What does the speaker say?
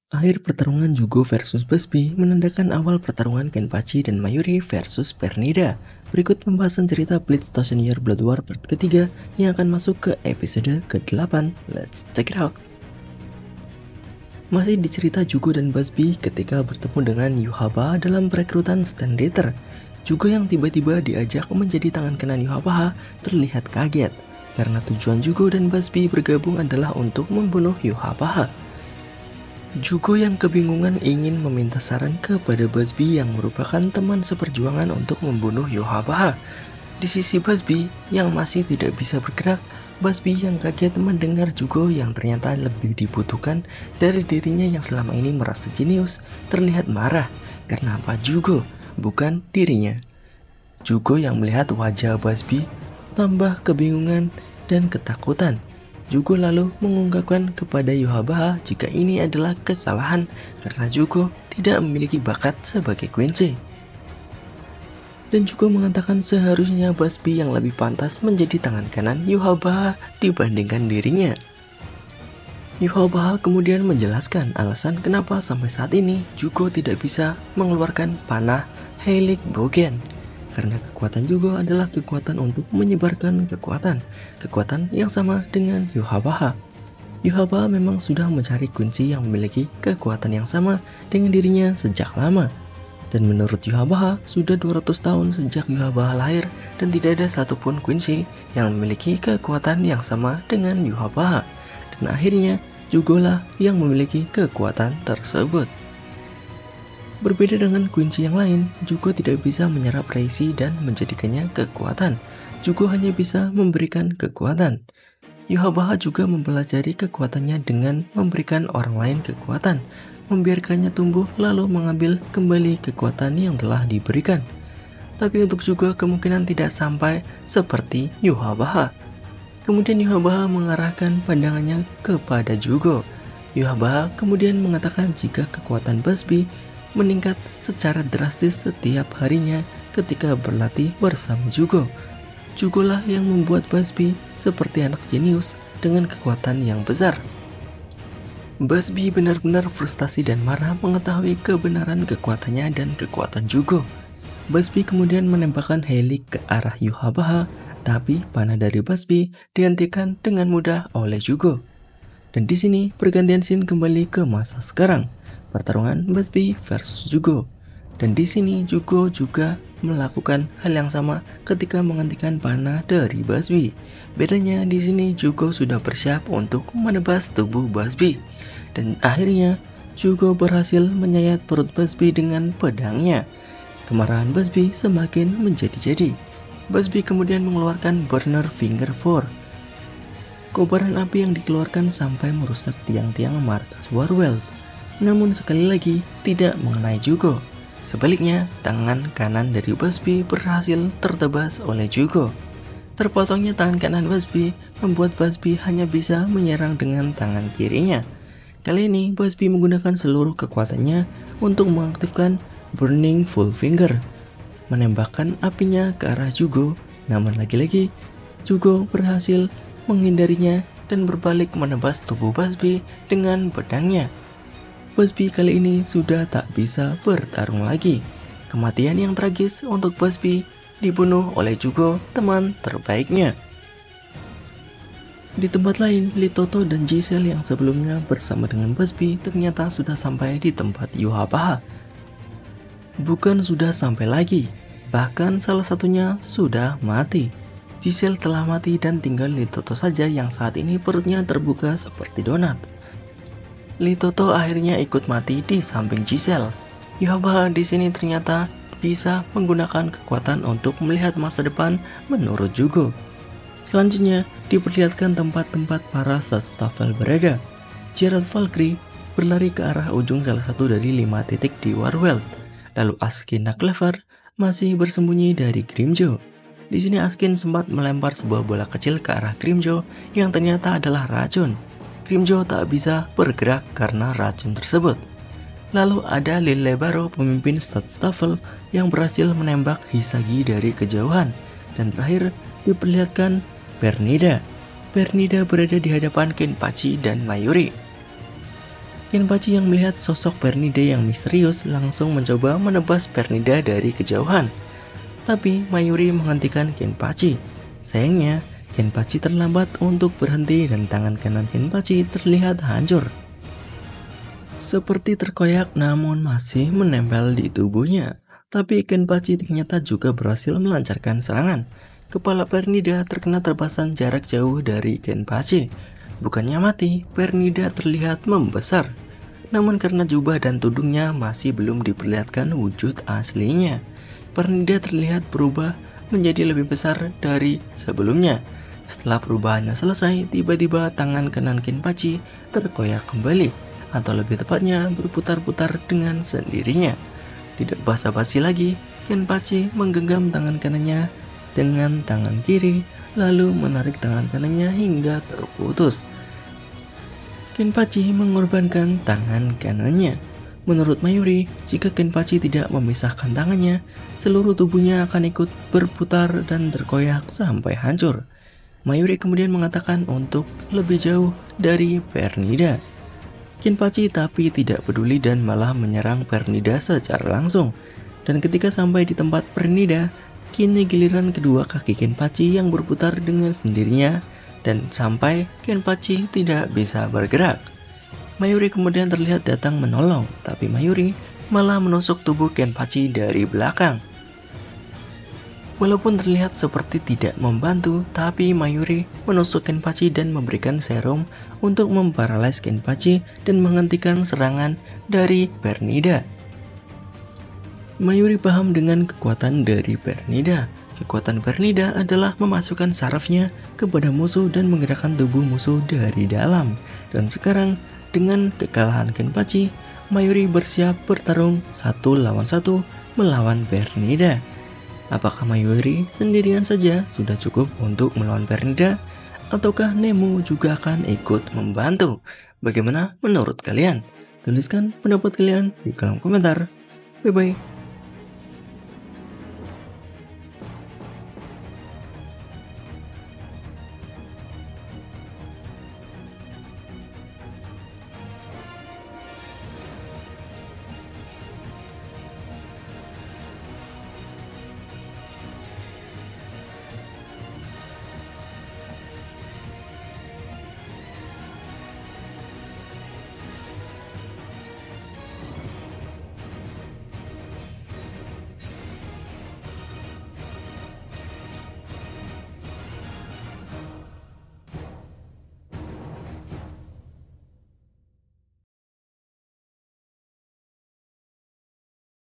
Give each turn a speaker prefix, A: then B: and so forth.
A: Akhir pertarungan Jugo versus Busby menandakan awal pertarungan Kenpachi dan Mayuri versus Pernida. Berikut pembahasan cerita Bleach Thousand Year Blood War part ketiga yang akan masuk ke episode ke-8. Let's check it out. Masih di cerita Jugo dan Busby ketika bertemu dengan Yhwach dalam perekrutan Stand Eater. Jugo yang tiba-tiba diajak menjadi tangan kanan Yhwach terlihat kaget karena tujuan Jugo dan Busby bergabung adalah untuk membunuh Yhwach. Jugo yang kebingungan ingin meminta saran kepada Busby yang merupakan teman seperjuangan untuk membunuh Yhwach. Di sisi Busby yang masih tidak bisa bergerak, Busby yang kaget mendengar Jugo yang ternyata lebih dibutuhkan dari dirinya yang selama ini merasa jenius terlihat marah karena apa Jugo, bukan dirinya. Jugo yang melihat wajah Busby tambah kebingungan dan ketakutan. Jugo lalu mengungkapkan kepada Yhwach jika ini adalah kesalahan karena Jugo tidak memiliki bakat sebagai Quincy. Dan Jugo mengatakan seharusnya Busby yang lebih pantas menjadi tangan kanan Yhwach dibandingkan dirinya. Yhwach kemudian menjelaskan alasan kenapa sampai saat ini Jugo tidak bisa mengeluarkan panah Heilig Bogen. Karena kekuatan Jugo adalah kekuatan untuk menyebarkan kekuatan yang sama dengan Yhwach. Yhwach memang sudah mencari kunci yang memiliki kekuatan yang sama dengan dirinya sejak lama. Dan menurut Yhwach, sudah 200 tahun sejak Yhwach lahir dan tidak ada satupun kunci yang memiliki kekuatan yang sama dengan Yhwach. Dan akhirnya, Jugo lah yang memiliki kekuatan tersebut. Berbeda dengan Quincy yang lain, Jugo tidak bisa menyerap reisi dan menjadikannya kekuatan. Jugo hanya bisa memberikan kekuatan. Yhwach juga mempelajari kekuatannya dengan memberikan orang lain kekuatan, membiarkannya tumbuh lalu mengambil kembali kekuatan yang telah diberikan. Tapi untuk Jugo kemungkinan tidak sampai seperti Yhwach. Kemudian Yhwach mengarahkan pandangannya kepada Jugo. Yhwach kemudian mengatakan jika kekuatan Busby meningkat secara drastis setiap harinya ketika berlatih bersama Jugo. Jugo lah yang membuat Busby seperti anak jenius dengan kekuatan yang besar. Busby benar-benar frustasi dan marah mengetahui kebenaran kekuatannya dan kekuatan Jugo. Busby kemudian menembakkan Heilig ke arah Yhwach, tapi panah dari Busby dihentikan dengan mudah oleh Jugo. Dan di sini pergantian scene kembali ke masa sekarang. Pertarungan Busby versus Jugo. Dan di sini Jugo juga melakukan hal yang sama ketika menghentikan panah dari Busby. Bedanya di sini Jugo sudah bersiap untuk menebas tubuh Busby. Dan akhirnya Jugo berhasil menyayat perut Busby dengan pedangnya. Kemarahan Busby semakin menjadi-jadi. Busby kemudian mengeluarkan Burner Finger 4. Kobaran api yang dikeluarkan sampai merusak tiang-tiang markas Warwell. Namun sekali lagi tidak mengenai Jugo. Sebaliknya, tangan kanan dari Busby berhasil tertebas oleh Jugo. Terpotongnya tangan kanan Busby membuat Busby hanya bisa menyerang dengan tangan kirinya. Kali ini Busby menggunakan seluruh kekuatannya untuk mengaktifkan Burning Full Finger, menembakkan apinya ke arah Jugo. Namun lagi-lagi Jugo berhasil menghindarinya dan berbalik menebas tubuh Busby dengan pedangnya. Busby kali ini sudah tak bisa bertarung lagi. Kematian yang tragis untuk Busby dibunuh oleh Jugo, teman terbaiknya. Di tempat lain, Litoto dan Giselle yang sebelumnya bersama dengan Busby ternyata sudah sampai di tempat Yhwach. Bukan sudah sampai lagi, bahkan salah satunya sudah mati. Giselle telah mati dan tinggal Litoto saja yang saat ini perutnya terbuka seperti donat. Litoto akhirnya ikut mati di samping Giselle. Yhwach di sini ternyata bisa menggunakan kekuatan untuk melihat masa depan menurut Jugo. Selanjutnya diperlihatkan tempat-tempat para Stafel berada. Geralt Valkyrie berlari ke arah ujung salah satu dari 5 titik di Warwell. Lalu Askin Cleaver masih bersembunyi dari Grimjaw. Di sini Askin sempat melempar sebuah bola kecil ke arah Grimjaw yang ternyata adalah racun. Grimjaw tak bisa bergerak karena racun tersebut. Lalu ada Lillebaro, pemimpin Stafel yang berhasil menembak Hisagi dari kejauhan. Dan terakhir diperlihatkan Pernida. Pernida berada di hadapan Kenpachi dan Mayuri. Kenpachi yang melihat sosok Pernida yang misterius langsung mencoba menebas Pernida dari kejauhan. Tapi Mayuri menghentikan Kenpachi. Sayangnya, Kenpachi terlambat untuk berhenti dan tangan kanan Kenpachi terlihat hancur. Seperti terkoyak namun masih menempel di tubuhnya. Tapi Kenpachi ternyata juga berhasil melancarkan serangan. Kepala Pernida terkena tebasan jarak jauh dari Kenpachi. Bukannya mati, Pernida terlihat membesar. Namun karena jubah dan tudungnya masih belum diperlihatkan wujud aslinya, Pernida terlihat berubah menjadi lebih besar dari sebelumnya. Setelah perubahannya selesai, tiba-tiba tangan kanan Kenpachi terkoyak kembali, atau lebih tepatnya berputar-putar dengan sendirinya. Tidak basa-basi lagi, Kenpachi menggenggam tangan kanannya dengan tangan kiri, lalu menarik tangan kanannya hingga terputus. Kenpachi mengorbankan tangan kanannya. Menurut Mayuri, jika Kenpachi tidak memisahkan tangannya, seluruh tubuhnya akan ikut berputar dan terkoyak sampai hancur. Mayuri kemudian mengatakan untuk lebih jauh dari Pernida. Kenpachi tapi tidak peduli dan malah menyerang Pernida secara langsung. Dan ketika sampai di tempat Pernida, kini giliran kedua kaki Kenpachi yang berputar dengan sendirinya dan sampai Kenpachi tidak bisa bergerak. Mayuri kemudian terlihat datang menolong, tapi Mayuri malah menusuk tubuh Kenpachi dari belakang. Walaupun terlihat seperti tidak membantu, tapi Mayuri menusuk Kenpachi dan memberikan serum untuk memparalys Kenpachi dan menghentikan serangan dari Pernida. Mayuri paham dengan kekuatan dari Pernida. Kekuatan Pernida adalah memasukkan sarafnya kepada musuh dan menggerakkan tubuh musuh dari dalam. Dan sekarang, dengan kekalahan Kenpachi, Mayuri bersiap bertarung 1 lawan 1 melawan Pernida. Apakah Mayuri sendirian saja sudah cukup untuk melawan Pernida? Ataukah Nemu juga akan ikut membantu? Bagaimana menurut kalian? Tuliskan pendapat kalian di kolom komentar. Bye-bye.